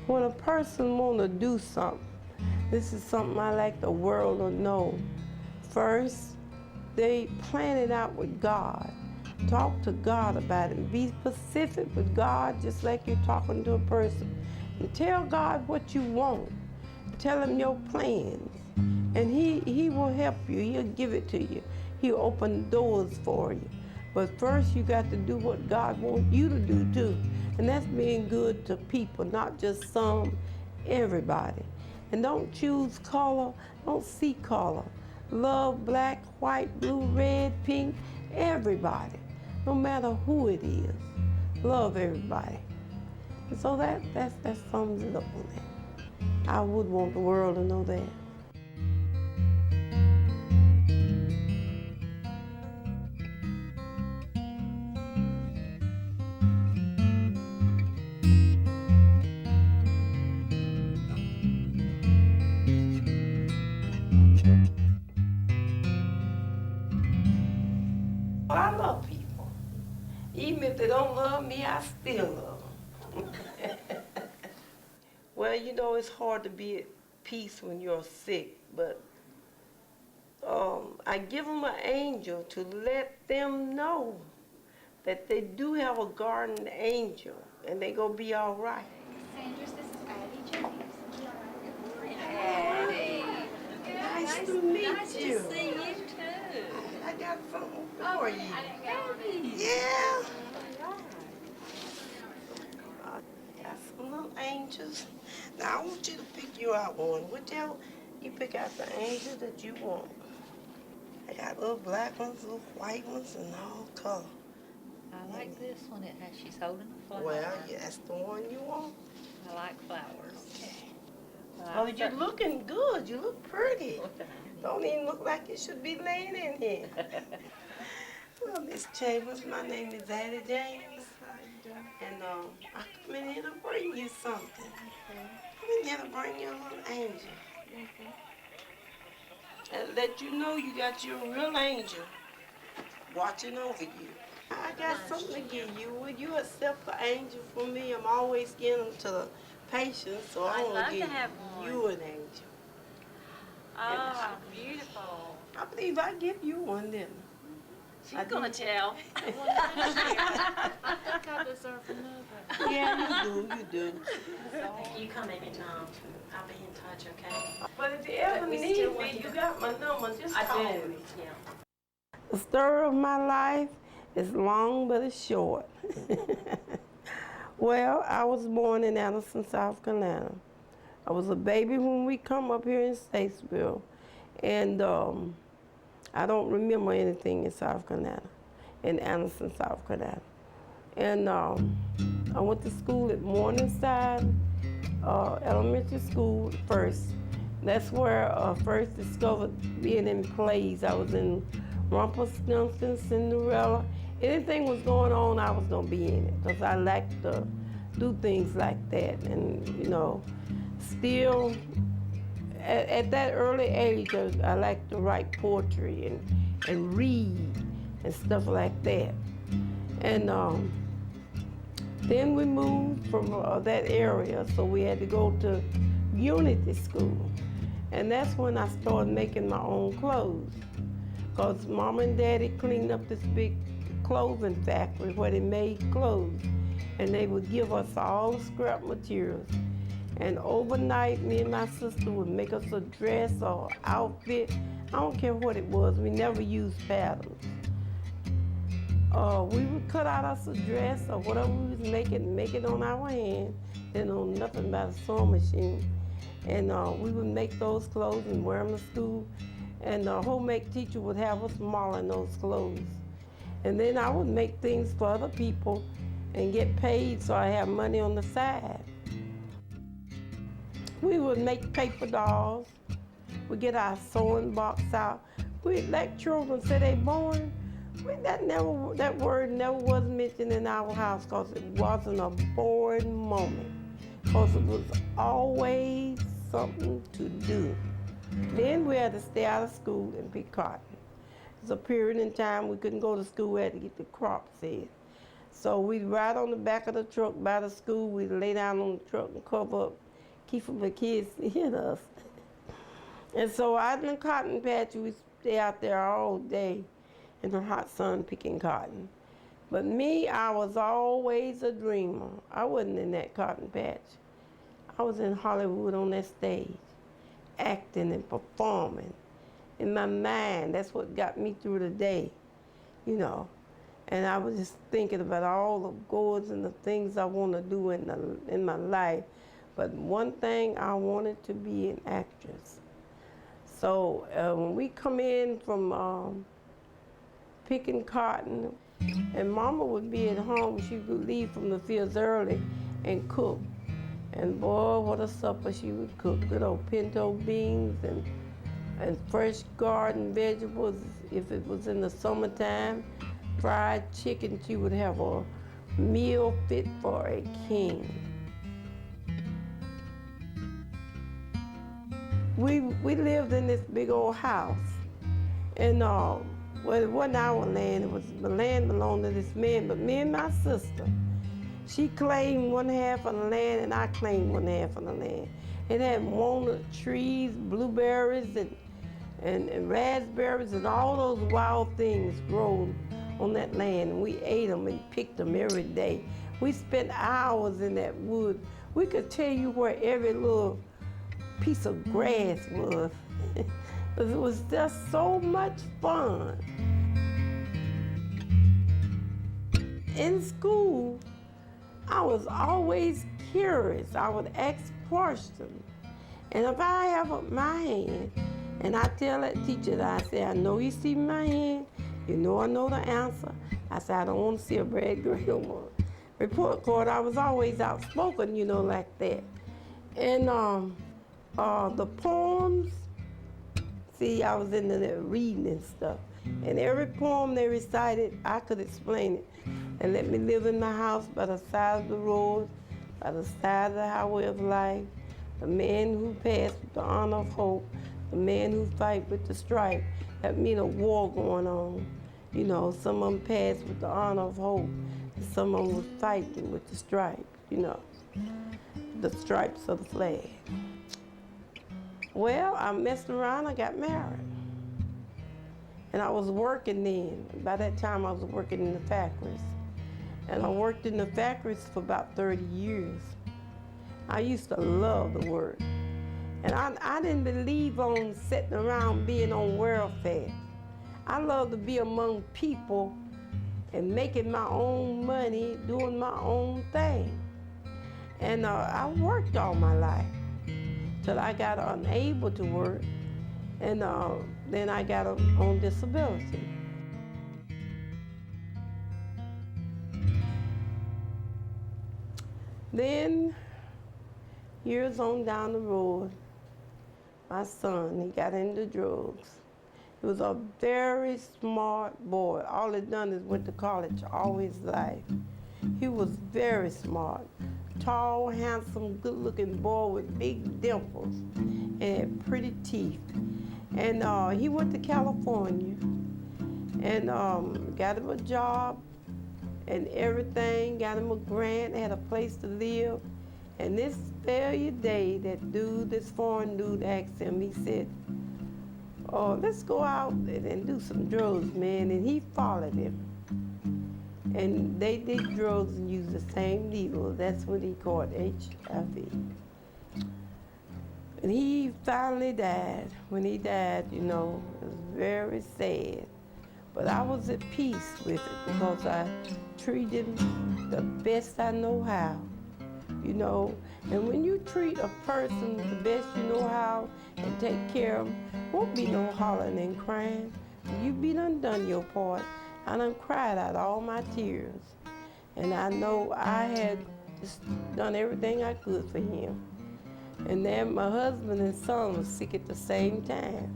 When a person want to do something, this is something I like the world to know. First, they plan it out with God. Talk to God about it. Be specific with God, just like you're talking to a person. And tell God what you want. Tell him your plans. And he will help you. He'll give it to you. He'll open doors for you. But first you got to do what God wants you to do too. And that's being good to people, not just some, everybody. And don't choose color, don't see color. Love black, white, blue, red, pink, everybody. No matter who it is. Love everybody. And so that sums it up on that. I would want the world to know that. I love people. Even if they don't love me, I still love them. Well, you know, it's hard to be at peace when you're sick, but I give them an angel to let them know that they do have a guardian angel and they gonna be all right. Sanders, this is Addie James. Good morning, Addie. Nice to meet Nice you. to see you too. I got something for you. Addie. Yeah. I got some little angels. Now I want you to pick you out one. Whichever you pick out the angel that you want. I got little black ones, little white ones, and all color. I like this one. It has, she's holding a flower. Well, yeah, that's the one you want. I like flowers. Okay. I Oh, like you're looking good. You look pretty. Look at her. Don't even look like you should be laying in here. Well, Miss Chambers, my name is Addie James. And I come in here to bring you something. I'm in here to bring you a little angel. And let you know you got your real angel watching over you. I got something to give you. Would you accept the angel from me? I'm always giving them to the patients, so I I'd want love to to give have you one. an angel. Oh, beautiful. I believe I give you one, didn't She's I gonna do. tell. I think I deserve another. I? Yeah, you do. You come anytime. I'll be in touch, okay? But if you ever we need still want me, you you to- got my number. Just I call do. me. Yeah. The story of my life is long, but it's short. Well, I was born in Addison, South Carolina. I was a baby when we come up here in Statesville, and I don't remember anything in South Carolina, in Addison, South Carolina. And I went to school at Morningside Elementary School first. That's where I first discovered being in plays. I was in Rumpelstiltskin, Cinderella. Anything was going on, I was gonna be in it because I liked to do things like that. And you know, still at that early age, I liked to write poetry and read and stuff like that. And then we moved from that area, so we had to go to Unity School. And that's when I started making my own clothes. Because Mom and Daddy cleaned up this big clothing factory where they made clothes. And they would give us all the scrap materials. And overnight, me and my sister would make us a dress or outfit. I don't care what it was, we never used patterns. We would cut out us a dress or whatever we was making, make it on our hand. Didn't know nothing about a sewing machine. And we would make those clothes and wear them to school. And the homemade teacher would have us modeling those clothes. And then I would make things for other people and get paid so I have money on the side. We would make paper dolls. We'd get our sewing box out. We let children say they born. That word never was mentioned in our house because it wasn't a boring moment. Because it was always something to do. Then we had to stay out of school and pick cotton. There's a period in time we couldn't go to school, we had to get the crops in. So we'd ride on the back of the truck by the school. We'd lay down on the truck and cover up, keep from the kids to hit us. And so out in the cotton patch, we'd stay out there all day in the hot sun picking cotton. But me, I was always a dreamer. I wasn't in that cotton patch. I was in Hollywood on that stage, acting and performing. In my mind, that's what got me through the day, you know. And I was just thinking about all the goals and the things I want to do in my life. But one thing, I wanted to be an actress. So when we come in from picking cotton, and Mama would be at home, she would leave from the fields early and cook. And boy, what a supper she would cook. Good old pinto beans and fresh garden vegetables. If it was in the summertime, fried chicken, she would have a meal fit for a king. We lived in this big old house. And well, it wasn't our land, the land belonged to this man, but me and my sister, she claimed one half of the land and I claimed one half of the land. It had walnut trees, blueberries, and raspberries, and all those wild things grown on that land. And we ate them and picked them every day. We spent hours in that wood. We could tell you where every little piece of grass was. It was just so much fun. In school, I was always curious. I would ask questions. And if I have up my hand, and I tell that teacher that I say, I know you see my hand, you know I know the answer. I said, I don't want to see a red grade on my report card. I was always outspoken, you know, like that. And the poems, see, I was into there reading and stuff. And every poem they recited, I could explain it. And let me live in my house by the side of the road, by the side of the highway of life, the man who passed with the honor of hope, the man who fight with the stripe. That mean a war going on. You know, some of them passed with the honor of hope, and some of them was fighting with the stripe, you know, the stripes of the flag. Well, I messed around, I got married. And I was working then. By that time, I was working in the factories. And I worked in the factories for about 30 years. I used to love the work. And I didn't believe on sitting around being on welfare. I love to be among people and making my own money, doing my own thing. And I worked all my life till I got unable to work. And then I got on disability. Then, years on down the road, my son, he got into drugs. He was a very smart boy. All he done is went to college all his life. He was very smart. Tall, handsome, good-looking boy with big dimples and had pretty teeth. And he went to California and got him a job and everything, got him a grant, had a place to live. And this failure day, that dude, this foreign dude asked him, he said, oh, let's go out and do some drugs, man. And he followed him. And they did drugs and used the same needle. That's when he caught HIV. And he finally died. When he died, you know, it was very sad. But I was at peace with it because I treated him the best I know how, you know. And when you treat a person the best you know how and take care of them, won't be no hollering and crying. You be done your part. I done cried out all my tears. And I know I had just done everything I could for him. And then my husband and son was sick at the same time.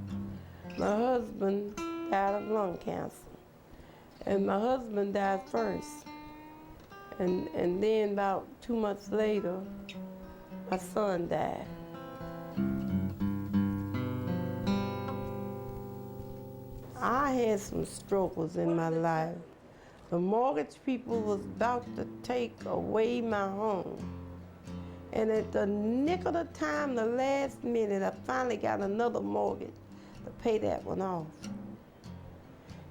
My husband died of lung cancer. And my husband died first. And then about 2 months later, my son died. I had some struggles in my life. The mortgage people was about to take away my home. And at the nick of the time, the last minute, I finally got another mortgage to pay that one off.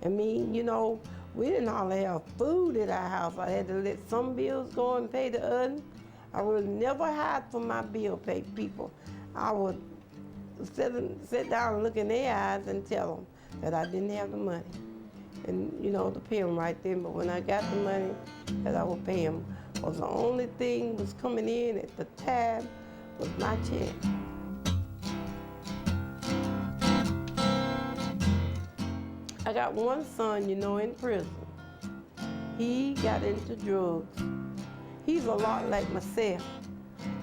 I mean, you know, we didn't hardly have food at our house. I had to let some bills go and pay the other. I would never hide from my bill pay people. I would sit down and look in their eyes and tell them that I didn't have the money. And, you know, to pay them right then. But when I got the money, that I would pay them. Because the only thing was coming in at the time was my check. I got one son, you know, in prison. He got into drugs. He's a lot like myself,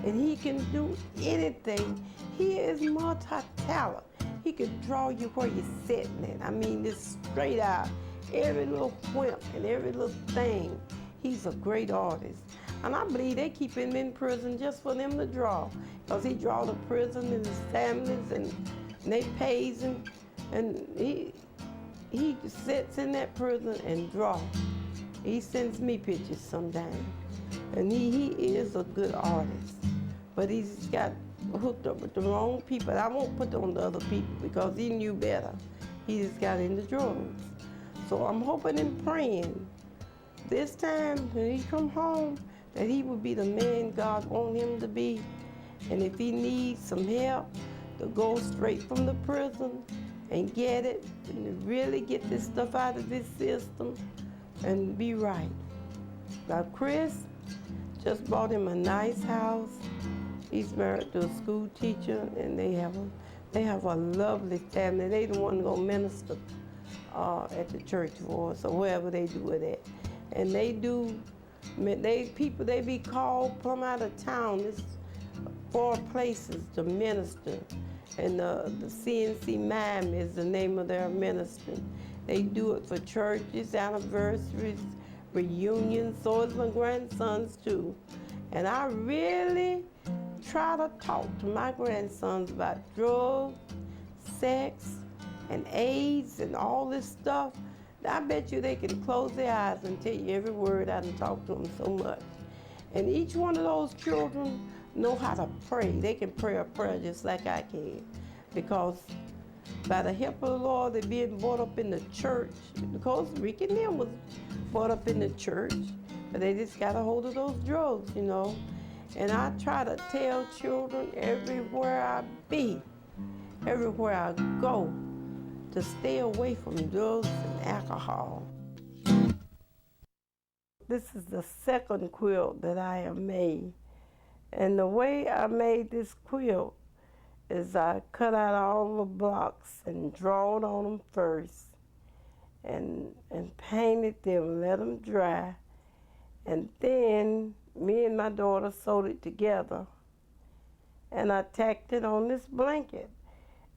and he can do anything. He is multi-talent. He can draw you where you're sitting at. I mean, just straight out. Every little whip and every little thing. He's a great artist. And I believe they keep him in prison just for them to draw. Because he draws the prison and his families, and they pays him. And he sits in that prison and draws. He sends me pictures sometimes. And he is a good artist. But he's got hooked up with the wrong people. I won't put on the other people because he knew better. He just got into drugs. So I'm hoping and praying this time when he come home that he will be the man God wants him to be. And if he needs some help, to go straight from the prison and get it, and to really get this stuff out of his system and be right. Now Chris just bought him a nice house. He's married to a school teacher, and they have a lovely family. They the one gonna minister at the church for us or wherever they do it at. And they be called from out of town. It's 4 places to minister. And the CNC Mime is the name of their ministry. They do it for churches, anniversaries, reunions, so it's my grandsons too. And I really try to talk to my grandsons about drugs, sex, and AIDS and all this stuff. I bet you they can close their eyes and tell you every word I done talked to them so much. And each one of those children know how to pray. They can pray a prayer just like I can. Because by the help of the Lord, they're being brought up in the church. Because Rick and them was brought up in the church, but they just got a hold of those drugs, you know. And I try to tell children everywhere I be, everywhere I go, to stay away from drugs and alcohol. This is the second quilt that I have made. And the way I made this quilt is I cut out all the blocks and drawed on them first and painted them, let them dry. And then me and my daughter sewed it together, and I tacked it on this blanket.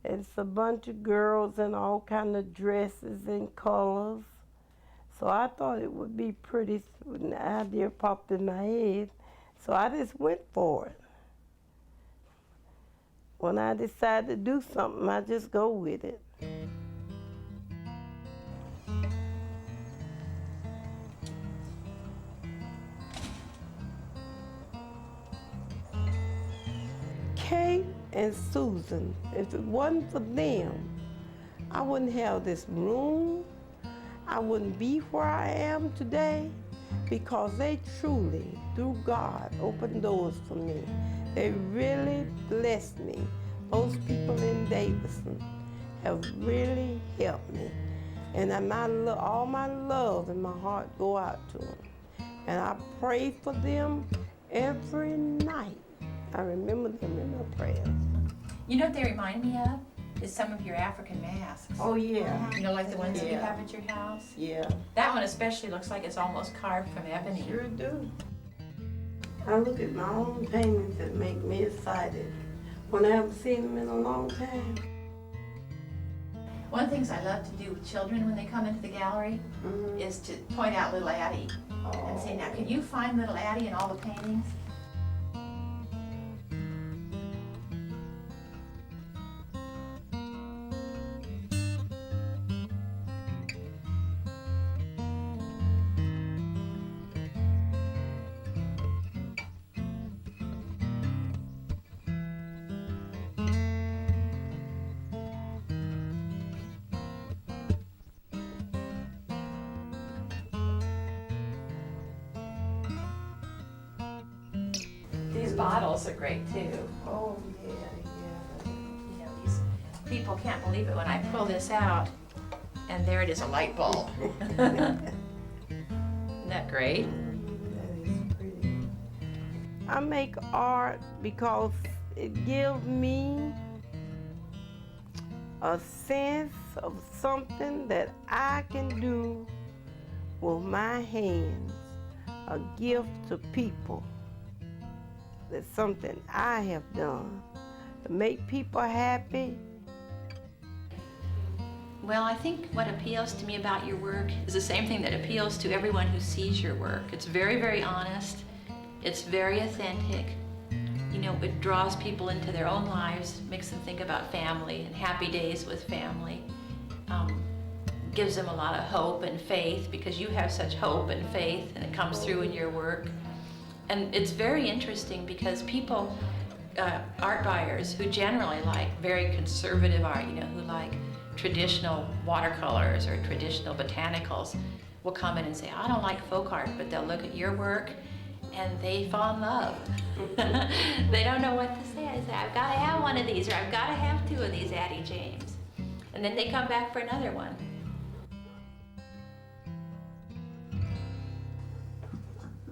It's a bunch of girls in all kind of dresses and colors. So I thought it would be pretty. An idea popped in my head, so I just went for it. When I decide to do something, I just go with it. Kate and Susan, if it wasn't for them, I wouldn't have this room. I wouldn't be where I am today, because they truly, through God, opened doors for me. They really blessed me. Those people in Davidson have really helped me. And all my love and my heart go out to them. And I pray for them every night. I remember them in my prayers. You know what they remind me of? Is some of your African masks. Oh, yeah. You know, like the ones that you have at your house? Yeah. That one especially looks like it's almost carved from ebony. Sure do. I look at my own paintings that make me excited when I haven't seen them in a long time. One of the things I love to do with children when they come into the gallery is to point out little Addie and say, now can you find little Addie in all the paintings? bottles are great too. Oh, yeah. You know, these people can't believe it when I pull this out, and there it is, a light bulb. Isn't that great? That is pretty. I make art because it gives me a sense of something that I can do with my hands, a gift to people. That's something I have done to make people happy. Well, I think what appeals to me about your work is the same thing that appeals to everyone who sees your work. It's very, very honest. It's very authentic. You know, it draws people into their own lives, makes them think about family and happy days with family. Gives them a lot of hope and faith, because you have such hope and faith, and it comes through in your work. And it's very interesting because people, art buyers who generally like very conservative art, you know, who like traditional watercolors or traditional botanicals, will come in and say, I don't like folk art, but they'll look at your work and they fall in love. They don't know what to say. I say, I've got to have one of these, or I've got to have 2 of these Addie James. And then they come back for another one.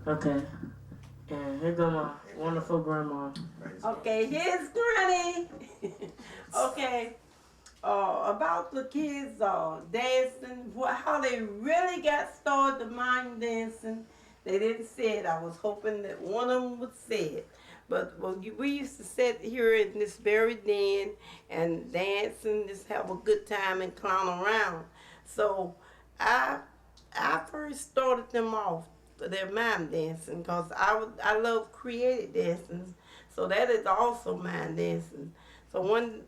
Okay. And here go my wonderful grandma. Okay, here's Granny. Okay, about the kids dancing, how they really got started to mind dancing. They didn't say it. I was hoping that one of them would say it. But we used to sit here in this very den and dance and just have a good time and clown around. So I first started them off for their mime dancing, because I love creative dancing. So that is also mime dancing. So one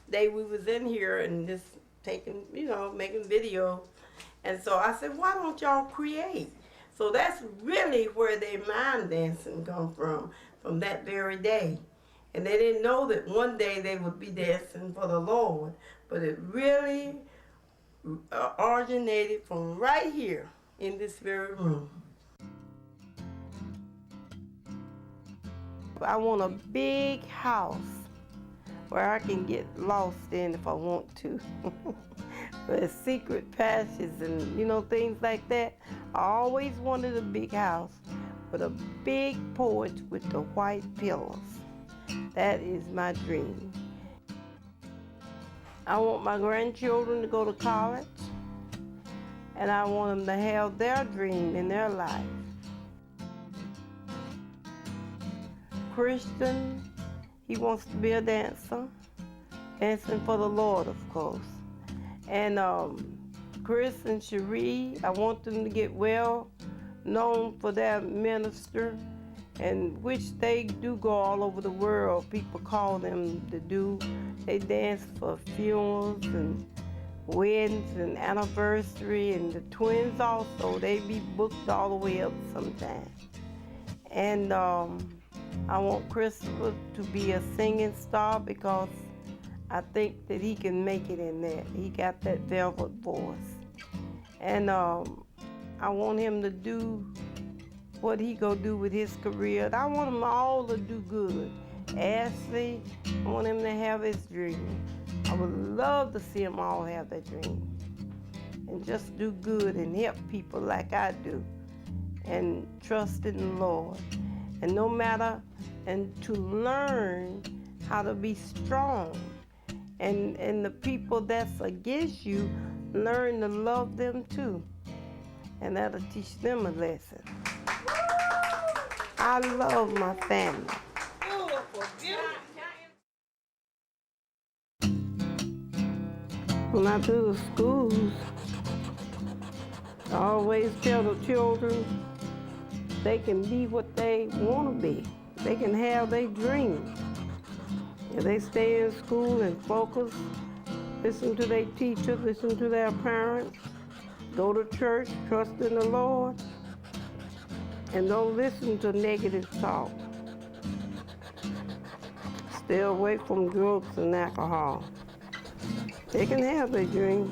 day we was in here and just taking, you know, making video. And so I said, why don't y'all create? So that's really where their mime dancing come from that very day. And they didn't know that one day they would be dancing for the Lord. But it really originated from right here in this very room. I want a big house where I can get lost in if I want to. With secret passages and, you know, things like that. I always wanted a big house with a big porch with the white pillars. That is my dream. I want my grandchildren to go to college, and I want them to have their dream in their life. Christian, he wants to be a dancer, dancing for the Lord, of course. And Chris and Cherie, I want them to get well known for their minister, and which they do go all over the world. People call them to do. They dance for funerals and weddings and anniversary, and the twins also, they be booked all the way up sometimes. And I want Christopher to be a singing star, because I think that he can make it in that. He got that velvet voice. And I want him to do what he gonna do with his career. I want them all to do good. Ashley, I want him to have his dream. I would love to see them all have their dream. And just do good and help people like I do. And trust in the Lord. And no matter, and to learn how to be strong. And the people that's against you, learn to love them too. And that'll teach them a lesson. I love my family. When I do the schools, I always tell the children they can be what they want to be. They can have their dreams. If they stay in school and focus, listen to their teachers, listen to their parents, go to church, trust in the Lord, and don't listen to negative talk. Stay away from drugs and alcohol. They can have their dream.